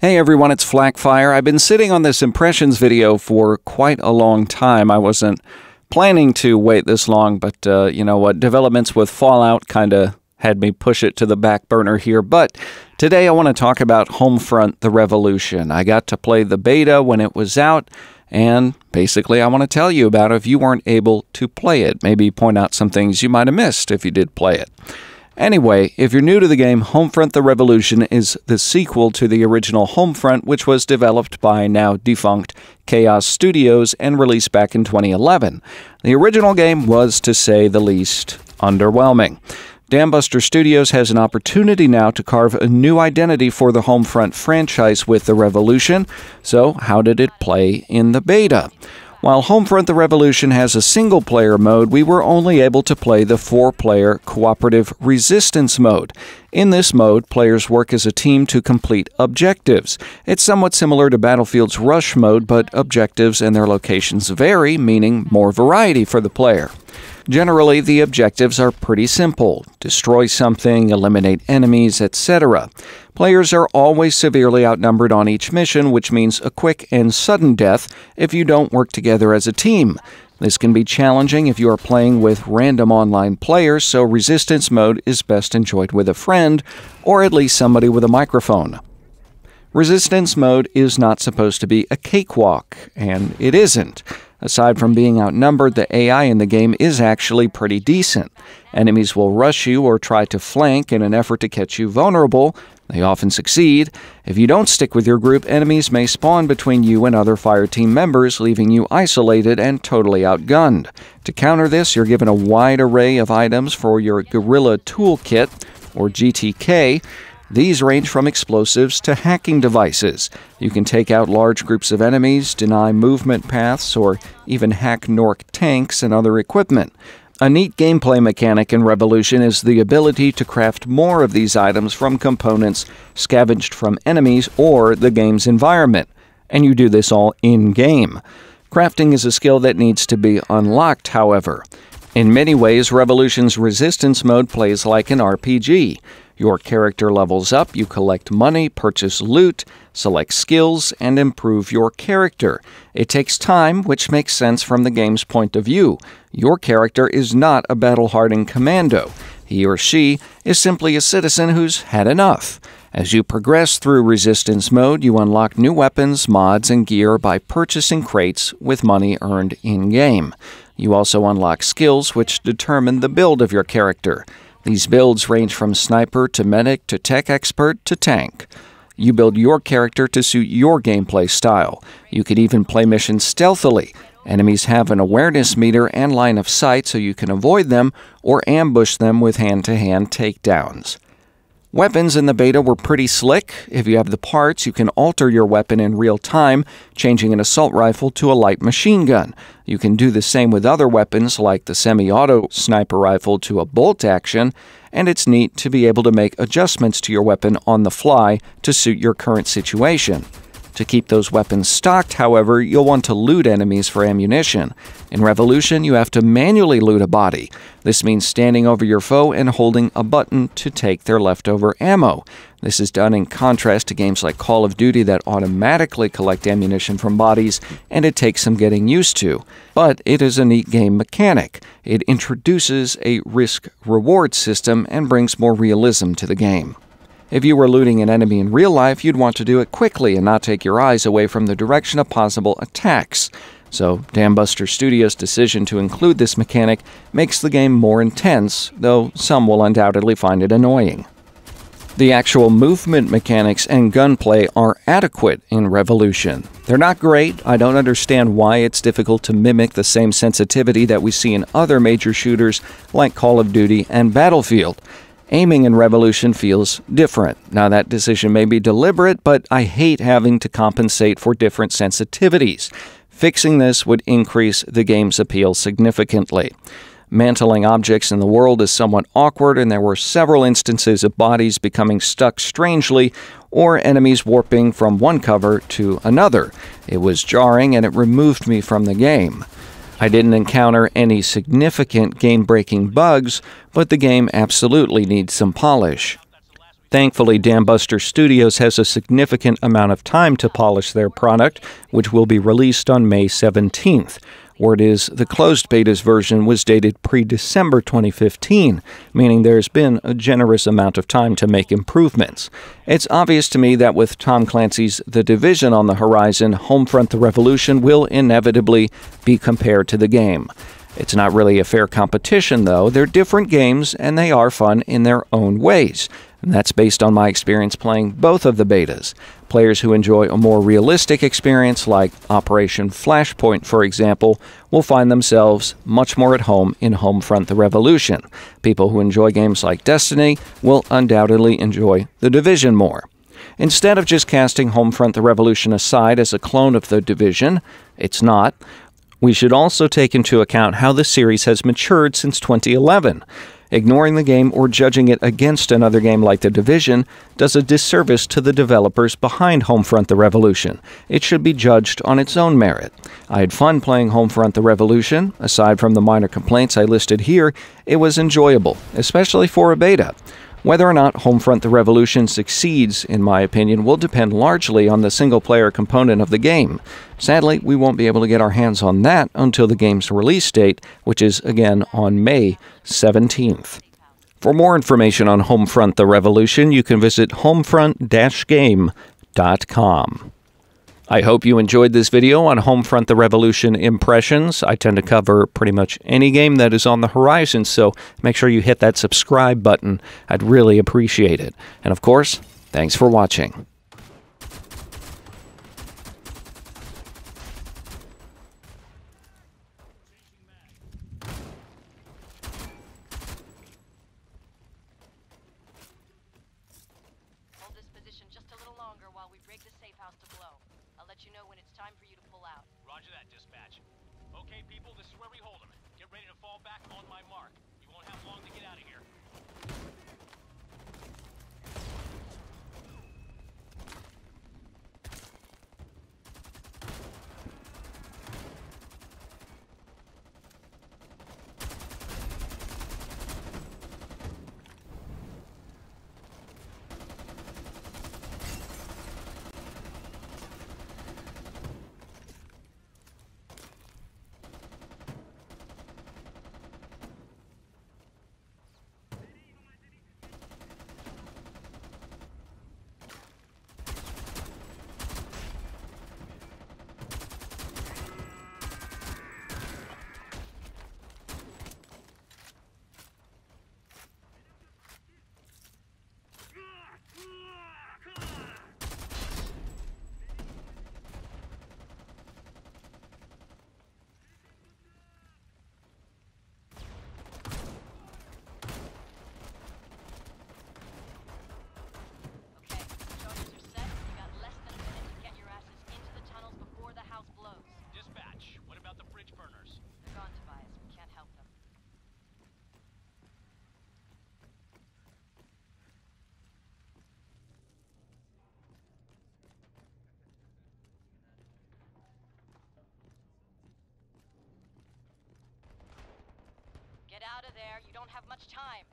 Hey everyone, it's Flackfire. I've been sitting on this impressions video for quite a long time. I wasn't planning to wait this long, but you know what? Developments with Fallout kind of had me push it to the back burner here. But today I want to talk about Homefront: The Revolution. I got to play the beta when it was out, and basically I want to tell you about it if you weren't able to play it. Maybe point out some things you might have missed if you did play it. Anyway, if you're new to the game, Homefront: The Revolution is the sequel to the original Homefront, which was developed by now defunct Chaos Studios and released back in 2011. The original game was, to say the least, underwhelming. Dambuster Studios has an opportunity now to carve a new identity for the Homefront franchise with The Revolution. So, how did it play in the beta? While Homefront: The Revolution has a single-player mode, we were only able to play the 4-player cooperative resistance mode. In this mode, players work as a team to complete objectives. It's somewhat similar to Battlefield's Rush mode, but objectives and their locations vary, meaning more variety for the player. Generally, the objectives are pretty simple: destroy something, eliminate enemies, etc. Players are always severely outnumbered on each mission, which means a quick and sudden death if you don't work together as a team. This can be challenging if you are playing with random online players, so resistance mode is best enjoyed with a friend, or at least somebody with a microphone. Resistance mode is not supposed to be a cakewalk, and it isn't. Aside from being outnumbered, the AI in the game is actually pretty decent. Enemies will rush you or try to flank in an effort to catch you vulnerable. They often succeed. If you don't stick with your group, enemies may spawn between you and other fireteam members, leaving you isolated and totally outgunned. To counter this, you're given a wide array of items for your Guerrilla Toolkit, or GTK. These range from explosives to hacking devices. You can take out large groups of enemies, deny movement paths, or even hack Nork tanks and other equipment. A neat gameplay mechanic in Revolution is the ability to craft more of these items from components scavenged from enemies or the game's environment. And you do this all in-game. Crafting is a skill that needs to be unlocked, however. In many ways, Revolution's resistance mode plays like an RPG. Your character levels up, you collect money, purchase loot, select skills, and improve your character. It takes time, which makes sense from the game's point of view. Your character is not a battle-hardened commando. He or she is simply a citizen who's had enough. As you progress through resistance mode, you unlock new weapons, mods, and gear by purchasing crates with money earned in-game. You also unlock skills which determine the build of your character. These builds range from sniper to medic to tech expert to tank. You build your character to suit your gameplay style. You can even play missions stealthily. Enemies have an awareness meter and line of sight, so you can avoid them or ambush them with hand-to-hand takedowns. Weapons in the beta were pretty slick. If you have the parts, you can alter your weapon in real time, changing an assault rifle to a light machine gun. You can do the same with other weapons, like the semi-auto sniper rifle to a bolt action, and it's neat to be able to make adjustments to your weapon on the fly to suit your current situation. To keep those weapons stocked, however, you'll want to loot enemies for ammunition. In Revolution, you have to manually loot a body. This means standing over your foe and holding a button to take their leftover ammo. This is done in contrast to games like Call of Duty that automatically collect ammunition from bodies, and it takes some getting used to. But it is a neat game mechanic. It introduces a risk-reward system and brings more realism to the game. If you were looting an enemy in real life, you'd want to do it quickly and not take your eyes away from the direction of possible attacks. So, Dambuster Studios' decision to include this mechanic makes the game more intense, though some will undoubtedly find it annoying. The actual movement mechanics and gunplay are adequate in Revolution. They're not great. I don't understand why it's difficult to mimic the same sensitivity that we see in other major shooters like Call of Duty and Battlefield. Aiming in Revolution feels different. Now, that decision may be deliberate, but I hate having to compensate for different sensitivities. Fixing this would increase the game's appeal significantly. Mantling objects in the world is somewhat awkward, and there were several instances of bodies becoming stuck strangely or enemies warping from one cover to another. It was jarring, and it removed me from the game. I didn't encounter any significant game-breaking bugs, but the game absolutely needs some polish. Thankfully, Dambuster Studios has a significant amount of time to polish their product, which will be released on May 17th. Word is the closed beta's version was dated pre-December 2015, meaning there's been a generous amount of time to make improvements. It's obvious to me that with Tom Clancy's The Division on the horizon, Homefront: The Revolution will inevitably be compared to the game. It's not really a fair competition, though. They're different games, and they are fun in their own ways. And that's based on my experience playing both of the betas. Players who enjoy a more realistic experience, like Operation Flashpoint, for example, will find themselves much more at home in Homefront: The Revolution. People who enjoy games like Destiny will undoubtedly enjoy The Division more. Instead of just casting Homefront: The Revolution aside as a clone of The Division, it's not. We should also take into account how the series has matured since 2011. Ignoring the game or judging it against another game like The Division does a disservice to the developers behind Homefront: The Revolution. It should be judged on its own merit. I had fun playing Homefront: The Revolution. Aside from the minor complaints I listed here, it was enjoyable, especially for a beta. Whether or not Homefront: The Revolution succeeds, in my opinion, will depend largely on the single-player component of the game. Sadly, we won't be able to get our hands on that until the game's release date, which is, again, on May 17th. For more information on Homefront: The Revolution, you can visit homefront-game.com. I hope you enjoyed this video on Homefront: The Revolution impressions. I tend to cover pretty much any game that is on the horizon, so make sure you hit that subscribe button. I'd really appreciate it. And of course, thanks for watching. Hold this position just a little longer while we rig the safe house to blow. I'll let you know when it's time for you to pull out. Roger that, dispatch. Okay, people, this is where we hold them. Get ready to fall back on my mark. You won't have long to get out of here. Get out of there. You don't have much time.